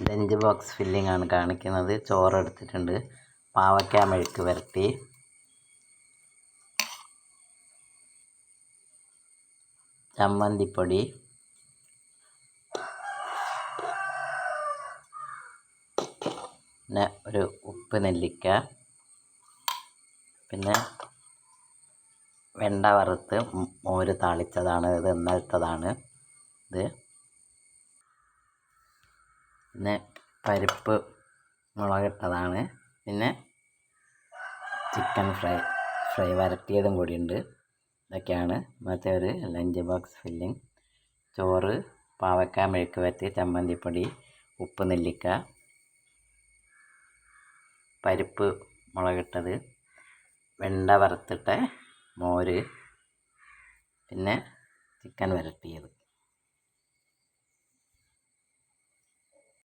Lunch box filling ആണ് കാണിക്കുന്നത്. ചോറ് എടുത്തിട്ടുണ്ട്, പാവയ്ക്ക മെഴുക്ക് വരട്ടി, ചമ്മന്തിപ്പൊടി, പിന്നെ ഒരു ഉപ്പ് നെല്ലിക്ക, പിന്നെ വെണ്ട വറുത്ത് മോര് താളിച്ചതാണ്. ഇത് ഇന്നലത്തതാണ്. ഇത് പിന്നെ പരിപ്പ് മുളകിട്ടതാണ്. പിന്നെ ചിക്കൻ ഫ്രൈ വരട്ടിയതും കൂടിയുണ്ട്. ഇതൊക്കെയാണ് ഇന്നത്തെ ഒരു ലഞ്ച് ബോക്സ് ഫില്ലിംഗ്. ചോറ്, പാവയ്ക്ക മെഴുക്ക് വരട്ടി, ചമ്മന്തിപ്പൊടി, ഉപ്പ് നെല്ലിക്ക, പരിപ്പ് മുളകിട്ടത്, വെണ്ട വറുത്തിട്ട മോര്, പിന്നെ ചിക്കൻ വരട്ടിയത്.